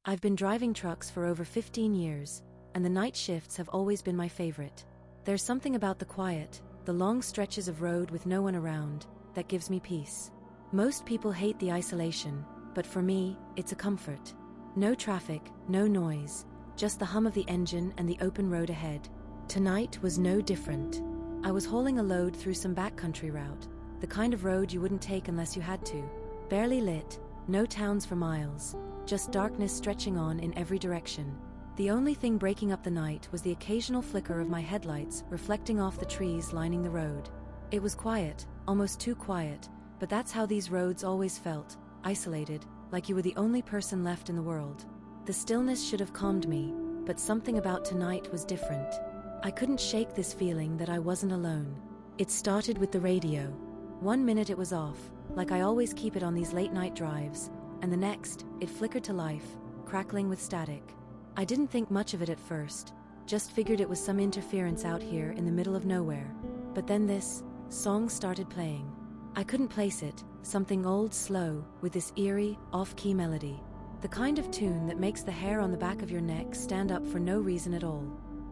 I've been driving trucks for over 15 years, and the night shifts have always been my favorite. There's something about the quiet, the long stretches of road with no one around, that gives me peace. Most people hate the isolation, but for me, it's a comfort. No traffic, no noise, just the hum of the engine and the open road ahead. Tonight was no different. I was hauling a load through some backcountry route, the kind of road you wouldn't take unless you had to. Barely lit, no towns for miles, just darkness stretching on in every direction. The only thing breaking up the night was the occasional flicker of my headlights reflecting off the trees lining the road. It was quiet, almost too quiet, but that's how these roads always felt, isolated, like you were the only person left in the world. The stillness should have calmed me, but something about tonight was different. I couldn't shake this feeling that I wasn't alone. It started with the radio. 1 minute it was off, like I always keep it on these late-night drives, and the next, it flickered to life, crackling with static. I didn't think much of it at first, just figured it was some interference out here in the middle of nowhere. But then this song started playing. I couldn't place it, something old, slow, with this eerie, off-key melody. The kind of tune that makes the hair on the back of your neck stand up for no reason at all.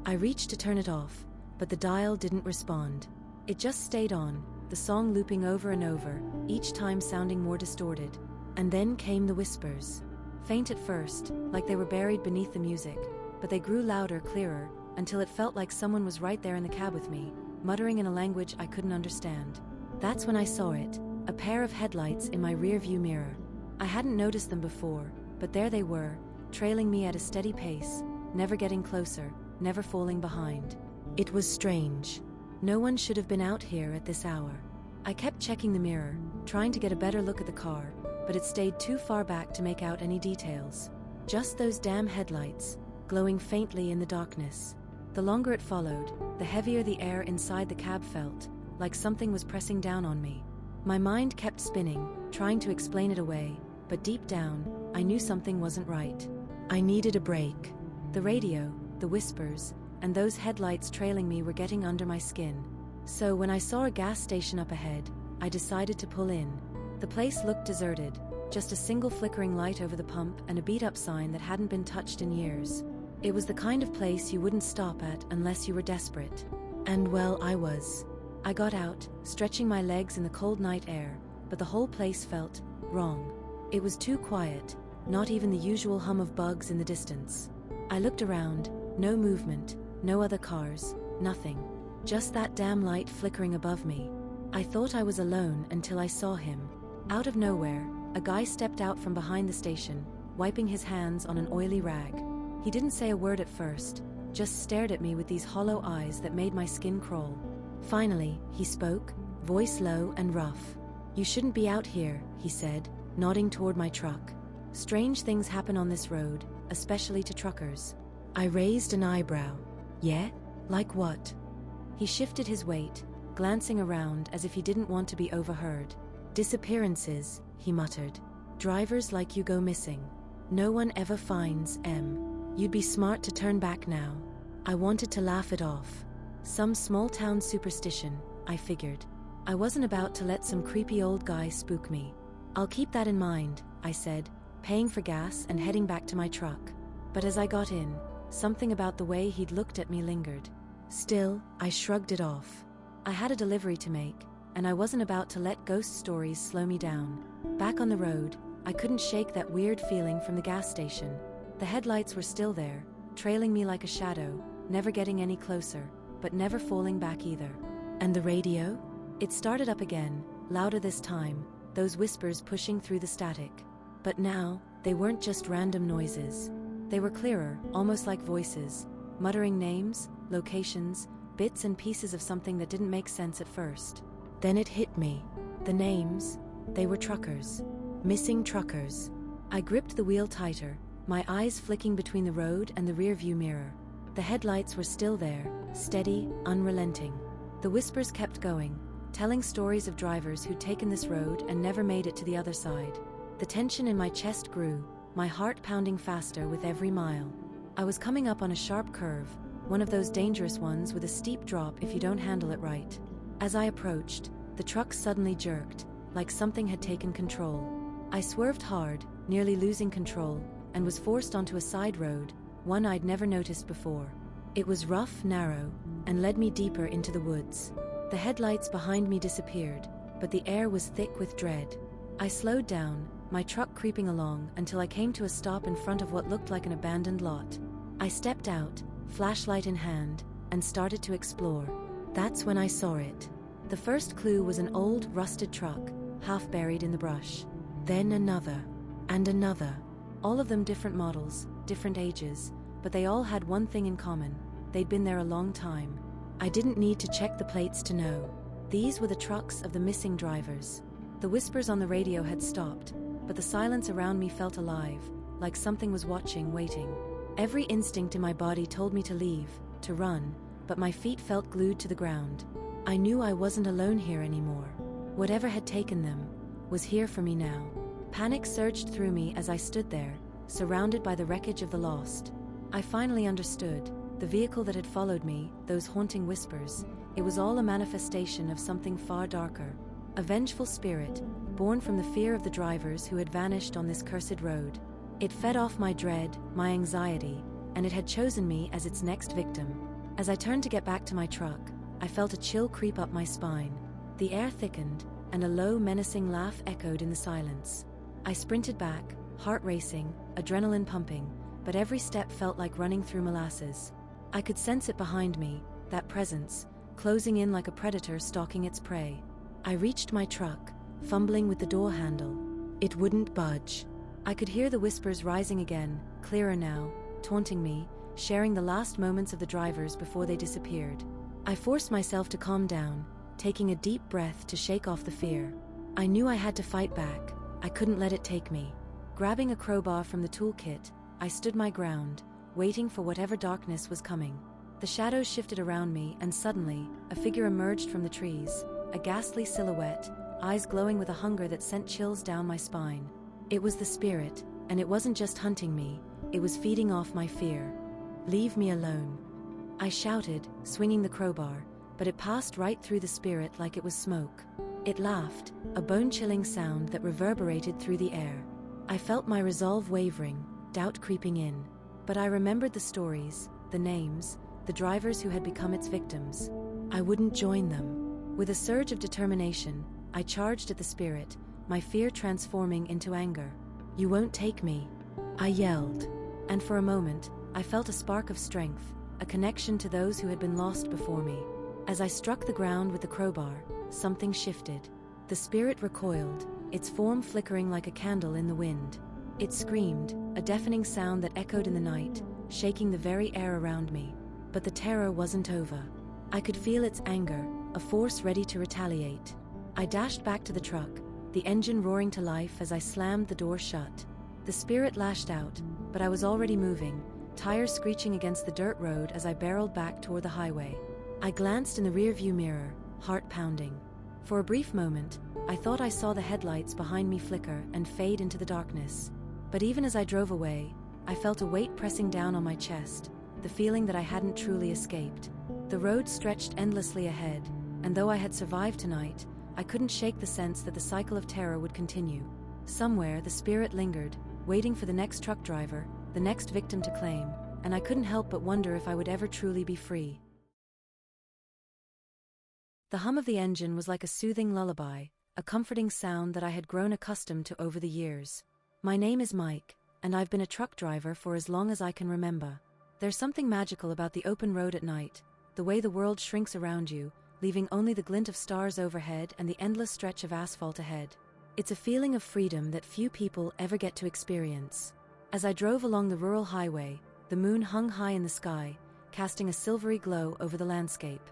I reached to turn it off, but the dial didn't respond. It just stayed on, the song looping over and over, each time sounding more distorted. And then came the whispers. Faint at first, like they were buried beneath the music, but they grew louder, clearer, until it felt like someone was right there in the cab with me, muttering in a language I couldn't understand. That's when I saw it, a pair of headlights in my rear-view mirror. I hadn't noticed them before, but there they were, trailing me at a steady pace, never getting closer, never falling behind. It was strange. No one should have been out here at this hour. I kept checking the mirror, trying to get a better look at the car, but it stayed too far back to make out any details. Just those damn headlights, glowing faintly in the darkness. The longer it followed, the heavier the air inside the cab felt, like something was pressing down on me. My mind kept spinning, trying to explain it away, but deep down, I knew something wasn't right. I needed a break. The radio, the whispers, and those headlights trailing me were getting under my skin. So when I saw a gas station up ahead, I decided to pull in. The place looked deserted, just a single flickering light over the pump and a beat-up sign that hadn't been touched in years. It was the kind of place you wouldn't stop at unless you were desperate. And well, I was. I got out, stretching my legs in the cold night air, but the whole place felt wrong. It was too quiet, not even the usual hum of bugs in the distance. I looked around, no movement, no other cars, nothing. Just that damn light flickering above me. I thought I was alone until I saw him. Out of nowhere, a guy stepped out from behind the station, wiping his hands on an oily rag. He didn't say a word at first, just stared at me with these hollow eyes that made my skin crawl. Finally, he spoke, voice low and rough. "You shouldn't be out here," he said, nodding toward my truck. "Strange things happen on this road, especially to truckers." I raised an eyebrow. "Yeah? Like what?" He shifted his weight, glancing around as if he didn't want to be overheard. "Disappearances," he muttered. "Drivers like you go missing. No one ever finds M. You'd be smart to turn back now." I wanted to laugh it off. Some small-town superstition, I figured. I wasn't about to let some creepy old guy spook me. "I'll keep that in mind," I said, paying for gas and heading back to my truck. But as I got in, something about the way he'd looked at me lingered. Still, I shrugged it off. I had a delivery to make, and I wasn't about to let ghost stories slow me down. Back on the road, I couldn't shake that weird feeling from the gas station. The headlights were still there, trailing me like a shadow, never getting any closer, but never falling back either. And the radio? It started up again, louder this time, those whispers pushing through the static. But now, they weren't just random noises. They were clearer, almost like voices, muttering names, locations, bits and pieces of something that didn't make sense at first. Then it hit me. The names, they were truckers. Missing truckers. I gripped the wheel tighter, my eyes flicking between the road and the rearview mirror. The headlights were still there, steady, unrelenting. The whispers kept going, telling stories of drivers who'd taken this road and never made it to the other side. The tension in my chest grew, my heart pounding faster with every mile. I was coming up on a sharp curve, one of those dangerous ones with a steep drop if you don't handle it right. As I approached, the truck suddenly jerked, like something had taken control. I swerved hard, nearly losing control, and was forced onto a side road, one I'd never noticed before. It was rough, narrow, and led me deeper into the woods. The headlights behind me disappeared, but the air was thick with dread. I slowed down, my truck creeping along until I came to a stop in front of what looked like an abandoned lot. I stepped out, flashlight in hand, and started to explore. That's when I saw it. The first clue was an old, rusted truck, half buried in the brush. Then another, and another. All of them different models, different ages, but they all had one thing in common. They'd been there a long time. I didn't need to check the plates to know. These were the trucks of the missing drivers. The whispers on the radio had stopped, but the silence around me felt alive, like something was watching, waiting. Every instinct in my body told me to leave, to run, but my feet felt glued to the ground. I knew I wasn't alone here anymore. Whatever had taken them was here for me now. Panic surged through me as I stood there, surrounded by the wreckage of the lost. I finally understood. The vehicle that had followed me, those haunting whispers, it was all a manifestation of something far darker. A vengeful spirit, born from the fear of the drivers who had vanished on this cursed road. It fed off my dread, my anxiety, and it had chosen me as its next victim. As I turned to get back to my truck, I felt a chill creep up my spine. The air thickened, and a low, menacing laugh echoed in the silence. I sprinted back, heart racing, adrenaline pumping, but every step felt like running through molasses. I could sense it behind me, that presence, closing in like a predator stalking its prey. I reached my truck, fumbling with the door handle. It wouldn't budge. I could hear the whispers rising again, clearer now, taunting me, sharing the last moments of the drivers before they disappeared. I forced myself to calm down, taking a deep breath to shake off the fear. I knew I had to fight back. I couldn't let it take me. Grabbing a crowbar from the toolkit, I stood my ground, waiting for whatever darkness was coming. The shadows shifted around me, and suddenly, a figure emerged from the trees, a ghastly silhouette, eyes glowing with a hunger that sent chills down my spine. It was the spirit, and it wasn't just hunting me, it was feeding off my fear. "Leave me alone," I shouted, swinging the crowbar, but it passed right through the spirit like it was smoke. It laughed, a bone-chilling sound that reverberated through the air. I felt my resolve wavering, doubt creeping in. But I remembered the stories, the names, the drivers who had become its victims. I wouldn't join them. With a surge of determination, I charged at the spirit, my fear transforming into anger. "You won't take me," I yelled. And for a moment, I felt a spark of strength, a connection to those who had been lost before me. As I struck the ground with the crowbar, something shifted. The spirit recoiled, its form flickering like a candle in the wind. It screamed, a deafening sound that echoed in the night, shaking the very air around me. But the terror wasn't over. I could feel its anger, a force ready to retaliate. I dashed back to the truck, the engine roaring to life as I slammed the door shut. The spirit lashed out, but I was already moving, tires screeching against the dirt road as I barreled back toward the highway. I glanced in the rearview mirror, heart pounding. For a brief moment, I thought I saw the headlights behind me flicker and fade into the darkness. But even as I drove away, I felt a weight pressing down on my chest, the feeling that I hadn't truly escaped. The road stretched endlessly ahead, and though I had survived tonight, I couldn't shake the sense that the cycle of terror would continue. Somewhere, the spirit lingered, waiting for the next truck driver, the next victim to claim, and I couldn't help but wonder if I would ever truly be free. The hum of the engine was like a soothing lullaby, a comforting sound that I had grown accustomed to over the years. My name is Mike, and I've been a truck driver for as long as I can remember. There's something magical about the open road at night, the way the world shrinks around you, leaving only the glint of stars overhead and the endless stretch of asphalt ahead. It's a feeling of freedom that few people ever get to experience. As I drove along the rural highway, the moon hung high in the sky, casting a silvery glow over the landscape.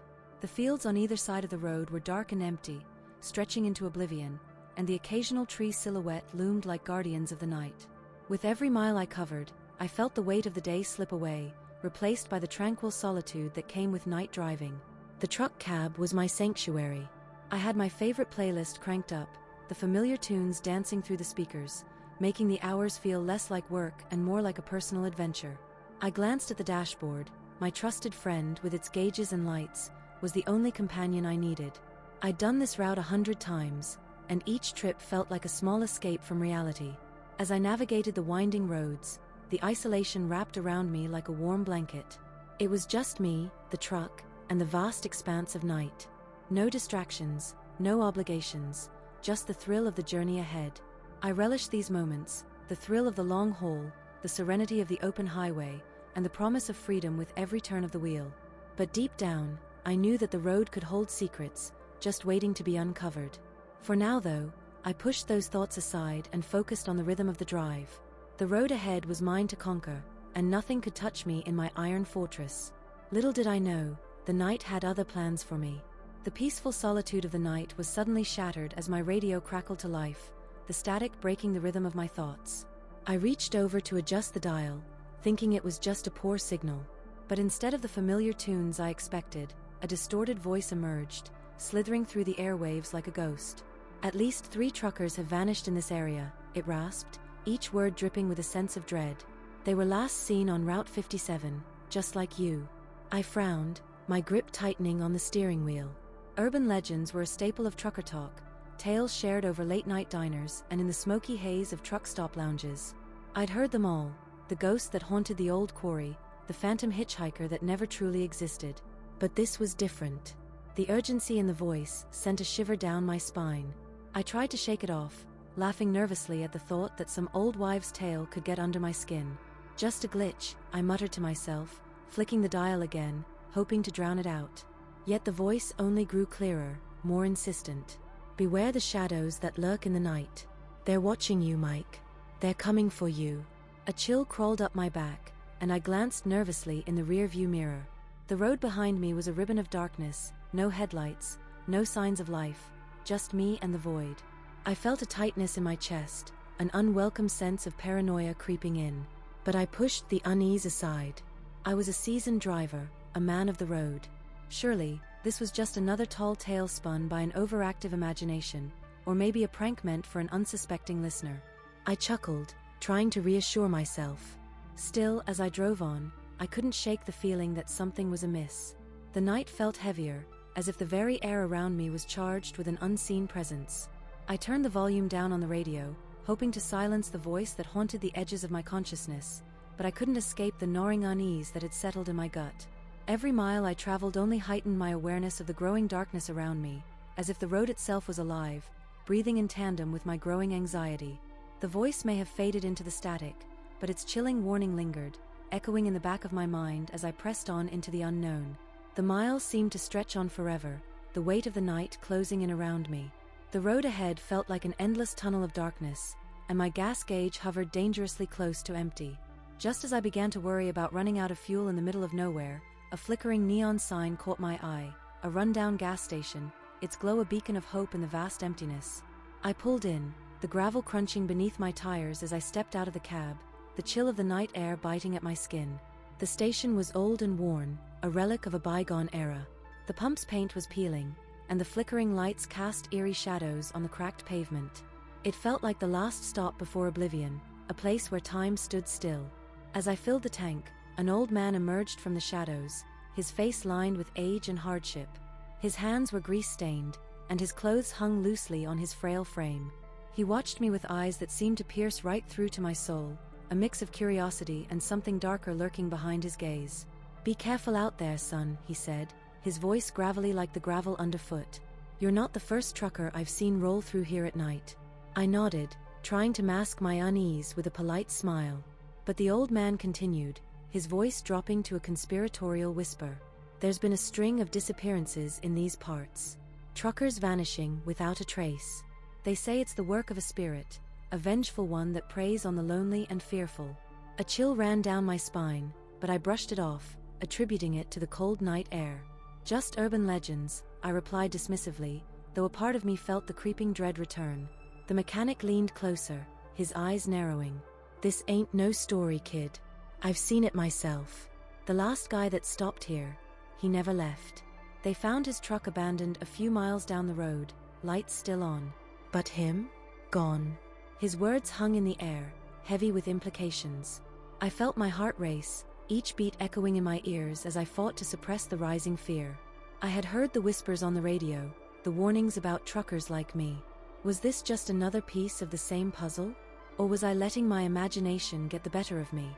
The fields on either side of the road were dark and empty, stretching into oblivion, and the occasional tree silhouette loomed like guardians of the night. With every mile I covered, I felt the weight of the day slip away, replaced by the tranquil solitude that came with night driving. The truck cab was my sanctuary. I had my favorite playlist cranked up, the familiar tunes dancing through the speakers, making the hours feel less like work and more like a personal adventure. I glanced at the dashboard. My trusted friend, with its gauges and lights, was the only companion I needed. I'd done this route 100 times, and each trip felt like a small escape from reality. As I navigated the winding roads, the isolation wrapped around me like a warm blanket. It was just me, the truck, and the vast expanse of night. No distractions, no obligations, just the thrill of the journey ahead. I relished these moments, the thrill of the long haul, the serenity of the open highway, and the promise of freedom with every turn of the wheel. But deep down, I knew that the road could hold secrets, just waiting to be uncovered. For now, though, I pushed those thoughts aside and focused on the rhythm of the drive. The road ahead was mine to conquer, and nothing could touch me in my iron fortress. Little did I know, the night had other plans for me. The peaceful solitude of the night was suddenly shattered as my radio crackled to life, the static breaking the rhythm of my thoughts. I reached over to adjust the dial, thinking it was just a poor signal. But instead of the familiar tunes I expected, a distorted voice emerged, slithering through the airwaves like a ghost. "At least 3 truckers have vanished in this area," it rasped, each word dripping with a sense of dread. "They were last seen on Route 57, just like you." I frowned, my grip tightening on the steering wheel. Urban legends were a staple of trucker talk, tales shared over late-night diners and in the smoky haze of truck stop lounges. I'd heard them all, the ghost that haunted the old quarry, the phantom hitchhiker that never truly existed. But this was different. The urgency in the voice sent a shiver down my spine. I tried to shake it off, laughing nervously at the thought that some old wives' tale could get under my skin. "Just a glitch," I muttered to myself, flicking the dial again, hoping to drown it out. Yet the voice only grew clearer, more insistent. "Beware the shadows that lurk in the night. They're watching you, Mike. They're coming for you." A chill crawled up my back, and I glanced nervously in the rearview mirror. The road behind me was a ribbon of darkness, no headlights, no signs of life, just me and the void. I felt a tightness in my chest, an unwelcome sense of paranoia creeping in. But I pushed the unease aside. I was a seasoned driver, a man of the road. Surely, this was just another tall tale spun by an overactive imagination, or maybe a prank meant for an unsuspecting listener. I chuckled, trying to reassure myself. Still, as I drove on, I couldn't shake the feeling that something was amiss. The night felt heavier, as if the very air around me was charged with an unseen presence. I turned the volume down on the radio, hoping to silence the voice that haunted the edges of my consciousness, but I couldn't escape the gnawing unease that had settled in my gut. Every mile I traveled only heightened my awareness of the growing darkness around me, as if the road itself was alive, breathing in tandem with my growing anxiety. The voice may have faded into the static, but its chilling warning lingered, echoing in the back of my mind as I pressed on into the unknown. The miles seemed to stretch on forever, the weight of the night closing in around me. The road ahead felt like an endless tunnel of darkness, and my gas gauge hovered dangerously close to empty. Just as I began to worry about running out of fuel in the middle of nowhere, a flickering neon sign caught my eye, a rundown gas station, its glow a beacon of hope in the vast emptiness. I pulled in, the gravel crunching beneath my tires as I stepped out of the cab, the chill of the night air biting at my skin. The station was old and worn, a relic of a bygone era. The pump's paint was peeling, and the flickering lights cast eerie shadows on the cracked pavement. It felt like the last stop before oblivion, a place where time stood still. As I filled the tank, an old man emerged from the shadows, his face lined with age and hardship. His hands were grease-stained, and his clothes hung loosely on his frail frame. He watched me with eyes that seemed to pierce right through to my soul, a mix of curiosity and something darker lurking behind his gaze. "Be careful out there, son," he said, his voice gravelly like the gravel underfoot. "You're not the first trucker I've seen roll through here at night." I nodded, trying to mask my unease with a polite smile. But the old man continued, his voice dropping to a conspiratorial whisper. "There's been a string of disappearances in these parts. Truckers vanishing without a trace. They say it's the work of a spirit, a vengeful one that preys on the lonely and fearful." A chill ran down my spine, but I brushed it off, attributing it to the cold night air. "Just urban legends," I replied dismissively, though a part of me felt the creeping dread return. The mechanic leaned closer, his eyes narrowing. "This ain't no story, kid. I've seen it myself. The last guy that stopped here, he never left. They found his truck abandoned a few miles down the road, lights still on. But him? Gone." His words hung in the air, heavy with implications. I felt my heart race, each beat echoing in my ears as I fought to suppress the rising fear. I had heard the whispers on the radio, the warnings about truckers like me. Was this just another piece of the same puzzle? Or was I letting my imagination get the better of me?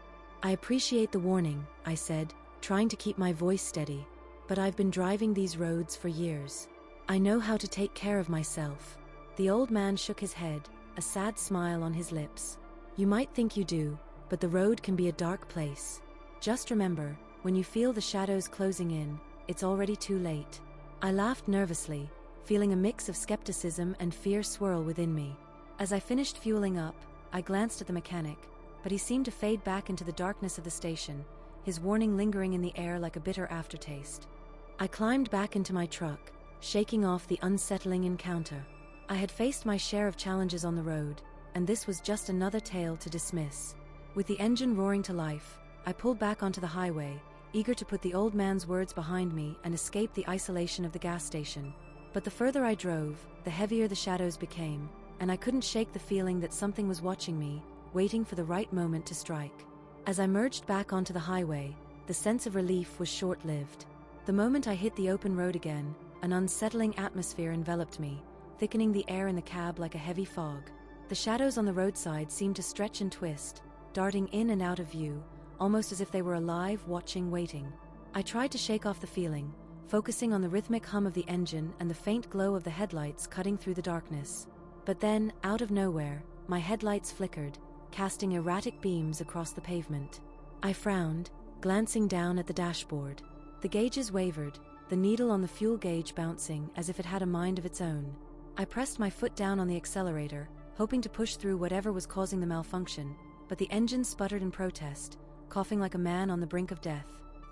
I appreciate the warning, I said, trying to keep my voice steady, but I've been driving these roads for years. I know how to take care of myself. The old man shook his head, a sad smile on his lips. You might think you do, but the road can be a dark place. Just remember, when you feel the shadows closing in, it's already too late. I laughed nervously, feeling a mix of skepticism and fear swirl within me. As I finished fueling up, I glanced at the mechanic, but he seemed to fade back into the darkness of the station, his warning lingering in the air like a bitter aftertaste. I climbed back into my truck, shaking off the unsettling encounter. I had faced my share of challenges on the road, and this was just another tale to dismiss. With the engine roaring to life, I pulled back onto the highway, eager to put the old man's words behind me and escape the isolation of the gas station. But the further I drove, the heavier the shadows became, and I couldn't shake the feeling that something was watching me, waiting for the right moment to strike. As I merged back onto the highway, the sense of relief was short-lived. The moment I hit the open road again, an unsettling atmosphere enveloped me, thickening the air in the cab like a heavy fog. The shadows on the roadside seemed to stretch and twist, darting in and out of view, almost as if they were alive, watching, waiting. I tried to shake off the feeling, focusing on the rhythmic hum of the engine and the faint glow of the headlights cutting through the darkness. But then, out of nowhere, my headlights flickered, casting erratic beams across the pavement. I frowned, glancing down at the dashboard. The gauges wavered, the needle on the fuel gauge bouncing as if it had a mind of its own. I pressed my foot down on the accelerator, hoping to push through whatever was causing the malfunction, but the engine sputtered in protest, coughing like a man on the brink of death.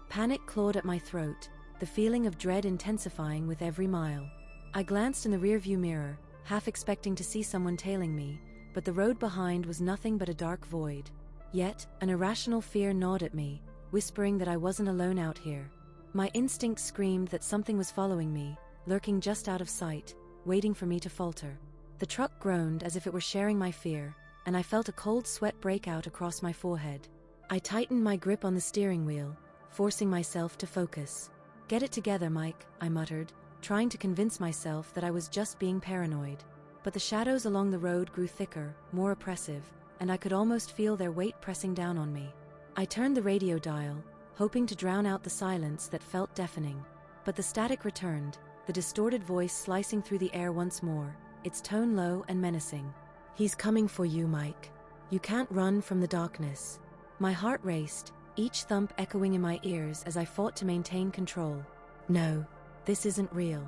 Panic clawed at my throat, the feeling of dread intensifying with every mile. I glanced in the rearview mirror, half expecting to see someone tailing me, but the road behind was nothing but a dark void. Yet, an irrational fear gnawed at me, whispering that I wasn't alone out here. My instinct screamed that something was following me, lurking just out of sight, waiting for me to falter. The truck groaned as if it were sharing my fear, and I felt a cold sweat break out across my forehead. I tightened my grip on the steering wheel, forcing myself to focus. "Get it together, Mike," I muttered, trying to convince myself that I was just being paranoid. But the shadows along the road grew thicker, more oppressive, and I could almost feel their weight pressing down on me. I turned the radio dial, hoping to drown out the silence that felt deafening. But the static returned, the distorted voice slicing through the air once more, its tone low and menacing. "He's coming for you, Mike. You can't run from the darkness." My heart raced, each thump echoing in my ears as I fought to maintain control. "No, this isn't real,"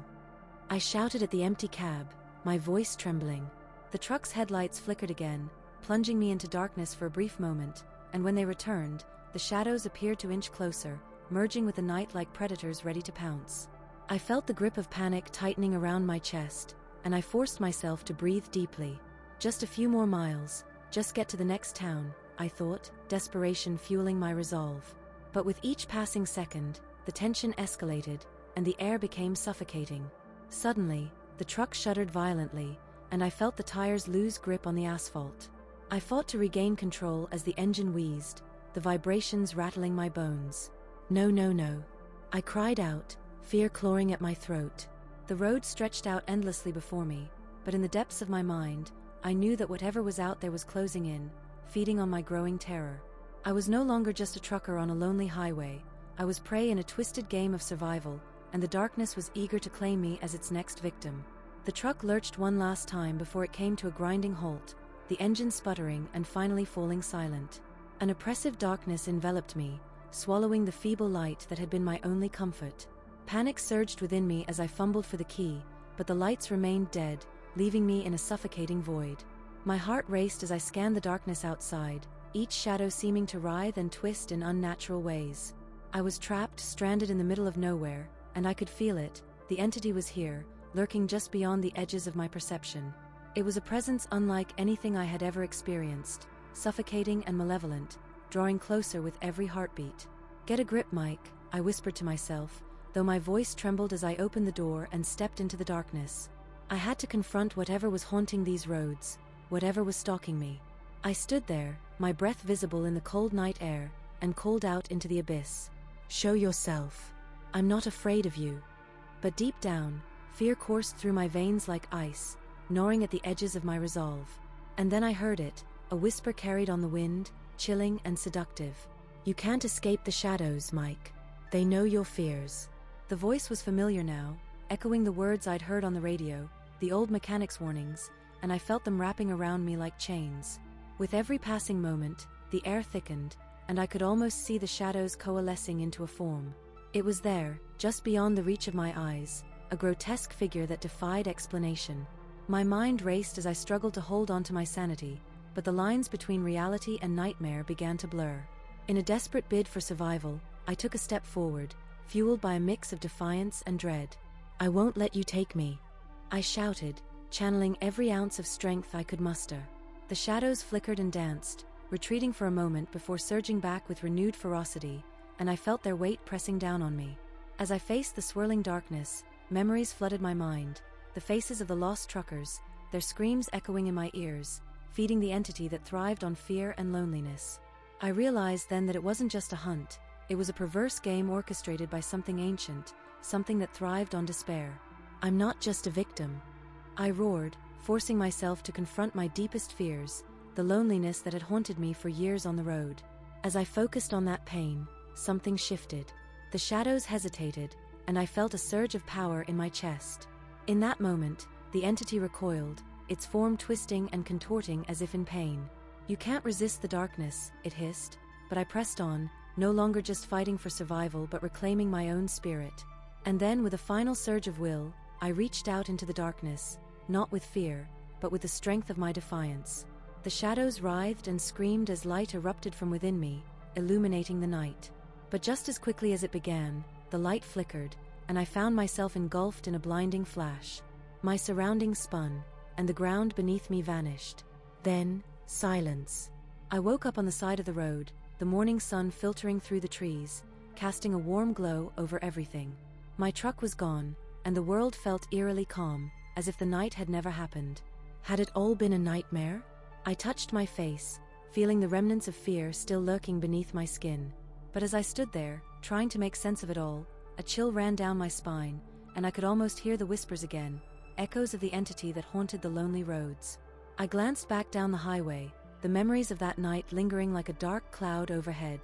I shouted at the empty cab, my voice trembling. The truck's headlights flickered again, plunging me into darkness for a brief moment, and when they returned, the shadows appeared to inch closer, merging with the night like predators ready to pounce. I felt the grip of panic tightening around my chest, and I forced myself to breathe deeply. Just a few more miles, just get to the next town, I thought, desperation fueling my resolve. But with each passing second, the tension escalated, and the air became suffocating. Suddenly, the truck shuddered violently, and I felt the tires lose grip on the asphalt. I fought to regain control as the engine wheezed, the vibrations rattling my bones. "No, no, no," I cried out, fear clawing at my throat. The road stretched out endlessly before me, but in the depths of my mind, I knew that whatever was out there was closing in, feeding on my growing terror. I was no longer just a trucker on a lonely highway. I was prey in a twisted game of survival, and the darkness was eager to claim me as its next victim. The truck lurched one last time before it came to a grinding halt, the engine sputtering and finally falling silent. An oppressive darkness enveloped me, swallowing the feeble light that had been my only comfort. Panic surged within me as I fumbled for the key, but the lights remained dead, leaving me in a suffocating void. My heart raced as I scanned the darkness outside, each shadow seeming to writhe and twist in unnatural ways. I was trapped, stranded in the middle of nowhere, and I could feel it. The entity was here, lurking just beyond the edges of my perception. It was a presence unlike anything I had ever experienced, suffocating and malevolent, drawing closer with every heartbeat. "Get a grip, Mike," I whispered to myself, though my voice trembled as I opened the door and stepped into the darkness. I had to confront whatever was haunting these roads, whatever was stalking me. I stood there, my breath visible in the cold night air, and called out into the abyss. "Show yourself. I'm not afraid of you." But deep down, fear coursed through my veins like ice, gnawing at the edges of my resolve. And then I heard it, a whisper carried on the wind, chilling and seductive. "You can't escape the shadows, Mike. They know your fears." The voice was familiar now, echoing the words I'd heard on the radio, the old mechanic's warnings, and I felt them wrapping around me like chains. With every passing moment, the air thickened, and I could almost see the shadows coalescing into a form. It was there, just beyond the reach of my eyes, a grotesque figure that defied explanation. My mind raced as I struggled to hold on to my sanity, but the lines between reality and nightmare began to blur. In a desperate bid for survival, I took a step forward, fueled by a mix of defiance and dread. "I won't let you take me," I shouted, channeling every ounce of strength I could muster. The shadows flickered and danced, retreating for a moment before surging back with renewed ferocity, and I felt their weight pressing down on me. As I faced the swirling darkness, memories flooded my mind, the faces of the lost truckers, their screams echoing in my ears, feeding the entity that thrived on fear and loneliness. I realized then that it wasn't just a hunt, it was a perverse game orchestrated by something ancient, something that thrived on despair. "I'm not just a victim," I roared, forcing myself to confront my deepest fears, the loneliness that had haunted me for years on the road. As I focused on that pain, something shifted. The shadows hesitated, and I felt a surge of power in my chest. In that moment, the entity recoiled, its form twisting and contorting as if in pain. "You can't resist the darkness," it hissed, but I pressed on, no longer just fighting for survival but reclaiming my own spirit. And then, with a final surge of will, I reached out into the darkness, not with fear, but with the strength of my defiance. The shadows writhed and screamed as light erupted from within me, illuminating the night. But just as quickly as it began, the light flickered, and I found myself engulfed in a blinding flash. My surroundings spun, and the ground beneath me vanished. Then, silence. I woke up on the side of the road, the morning sun filtering through the trees, casting a warm glow over everything. My truck was gone, and the world felt eerily calm, as if the night had never happened. Had it all been a nightmare? I touched my face, feeling the remnants of fear still lurking beneath my skin. But as I stood there, trying to make sense of it all, a chill ran down my spine, and I could almost hear the whispers again, echoes of the entity that haunted the lonely roads. I glanced back down the highway, the memories of that night lingering like a dark cloud overhead.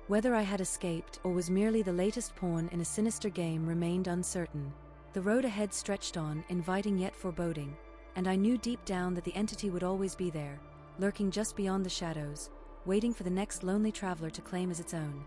Whether I had escaped or was merely the latest pawn in a sinister game remained uncertain. The road ahead stretched on, inviting yet foreboding, and I knew deep down that the entity would always be there, lurking just beyond the shadows, waiting for the next lonely traveler to claim as its own.